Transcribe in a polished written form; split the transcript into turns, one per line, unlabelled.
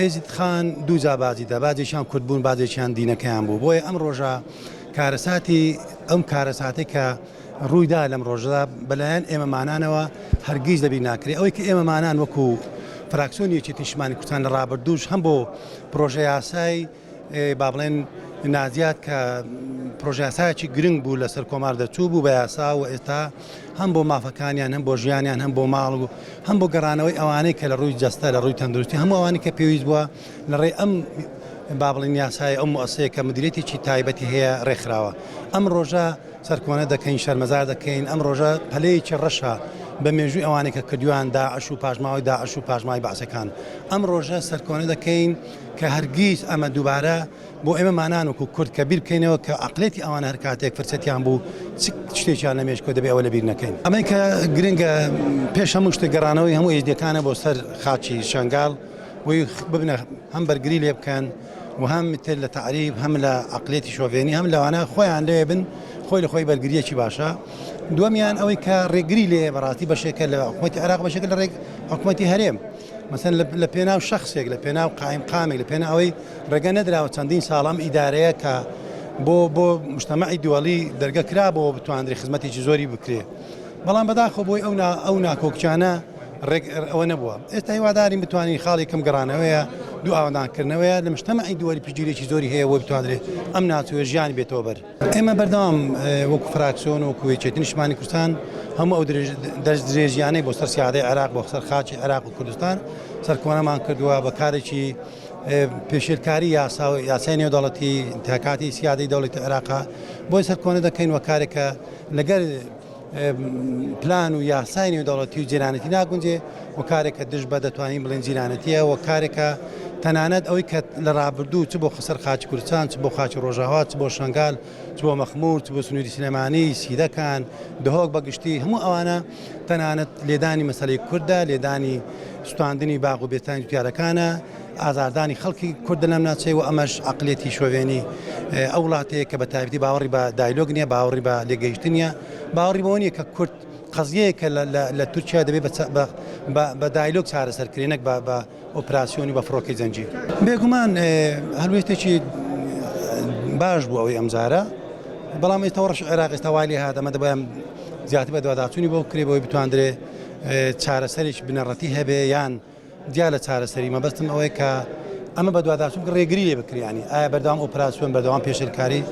هێزت خان دوو جابازیدا بازێکیان کورد بوون بازێکیان دینەکەیان بوو بۆیە ئەم ڕۆژە کارەساتی ئەم کارەساتی کە ڕوویدا لەم ڕۆژەدا بەلایەن ئێمەمانانەوە هەرگیز لەبیر ناکرێت ئەوەی کە ئێمەمانان وەکو فراکسیۆنیەکی نیشتمانی کوردستان لە ڕابردووش هەم بۆ پرۆژە یاسای با بڵێن نازیات کە پرۆژە یاسایەکی گرنگ بوو لەسەر کۆمار دەچوو بوو بە یاسا و ئێستا هەم بۆ مافەکانیان هەم بۆ ژیانیان هەم بۆ ماڵ و هەم بۆ گەڕانەوەی ئەوانەی کە لە ڕووی جەستە لە ڕووی تەندروستی هەموو ئەوانی کە پێویست بووە لە ڕێی ئەم با بڵێن یاسای ئەم مؤسسەیە کە مدیریەتێکی تایبەتی هەیە ڕێکخراوە ئەم ڕۆژە سەرکۆنە دەکەین شەرمەزار دەکەین ئەم ڕۆژە پەلەیەکی ڕەشە بە مێژووی ئەوانێک کە کردویان داعش و پاژماوەی داعش و پاژماوەی بەعسەکان ئەم ڕۆژە سەرکۆنە دەکەین کە هەرگیز ئەمە دووبارە بۆ ئێمەمانان وەکو کورد کە بیر بکەینەوە کە عەقڵێتی ئەوانە هەر کاتێک فرسەتیان بوو شتێکیان لە مێشکۆ دەبێت ئەوە لەبیر نەکەین ئەمەی کە گرنگە پێش هەموو شتێک گەڕانەوەی هەموو هێزدەکانە بۆ سەر خاچی شنگال وی ببنە هەم بەرگری لێ بکەن و هەم تر لە تعریب هەم لە عەقڵێتی شۆڤێنی هەم لەوانە خۆیان لێ بن خۆی لە خۆی بەرگریەکی باشە دووەمیان ئەوەی کە ڕێگری لێ بەڕاستی بەشێکە لە حکوومەتی عێراق بەشێکە لە ڕێک حکوومەتی هەرێم مثلا لە پێناو شخصێک لە پێناو قایم قامێک لە پێناو ئەوەی ڕێگە نەدراوە چەندین ساڵام ئیدارەیە کە بۆ مجتەمەعی دووەڵی دەرگە کرابەوە بتواندری خزمەتێکی زۆری بکرێ بەڵام بەداخۆ بۆی ئەو ناکۆکچانە ئەوە نەبووە ئێستا هیوادارین بتوانین خاڵی کەم گەڕانەوەیە دوو ئاوادانکردنەوەیە لە مجتەمەعی دووەلی پشتگیرێکی زۆری هەیە بۆ بتوانرێت ئەم ناچووە ژیانی بێتەوە بەر ئێمە بەردەوام وەکو فراکسیۆن و وەکو نیشتمانی کوردستان هەموو ئەو درێژیانەی بۆ سەر سیادەی عێراق بۆ سەر خاچی عێراق و کوردستان سەرکۆنەمان کردووە بە کارێکی پێشێرکاری یاسای نێودەوڵەتی انتهاکاتی سیادەی دەوڵەتی عێراقا بۆی سەرکۆنە دەکەین وە کارێکە لەگەر پلان و یاسای نێودەوڵەتی و جیرانەتی ناگونجێ و کارێکە دژ بە دەتوانین بڵێن جیرانەتیە و کارێکە تەنانەت ئەوەی کە لە ڕابردوو چ بۆ خسەر خاچی کوردستان چ بۆ خاچی ڕۆژاوا چ بۆ شنگال چ بۆ مەخموور چ بۆ سنووری سلێمانی سیدەکان دهۆک بەگشتی هەموو ئەوانە تەنانەت لێدانی مەسەلەی کووردە لێدانی سوتاندنی باغ و بێتانی دوتیارەکانە ئازاردانی خەڵکی کورد لەم ناچێ و ئەمەش عەقڵێتی شۆڤێنی ئەو وڵاتەیە کە بە تایبەتی باوەڕی بە دایلۆگ نییە باوەڕی بە لێگەیشتن نیە باوەڕی بەوە نییە کە کورد قەزیەیەکە لە تورکیا دەبێت بە دایلۆگ چارەسەرکرێنێک بە ئۆپراسیۆنی بە فڕۆکەی زەنجیر بێگومان هەلوێستێکی باش بوو ئەوەی ئەمجارە بەڵام ئێستا ڕەش عێراق ئێستا وای لێ هات ئەمە دەبێت زیاتر بە دوواداچوونی بۆ بکرێ بۆی بتواندرێ چارەسەرێکی بنەڕەتی هەبێ یان دیا لە چارەسەری مەبەستم ئەوەیە کە ئەمە بە دوواداچوون ڕێگری لێ بکریانی ئایا بەردەوام ئۆپراسیۆن بەردەوام پێشێرکاری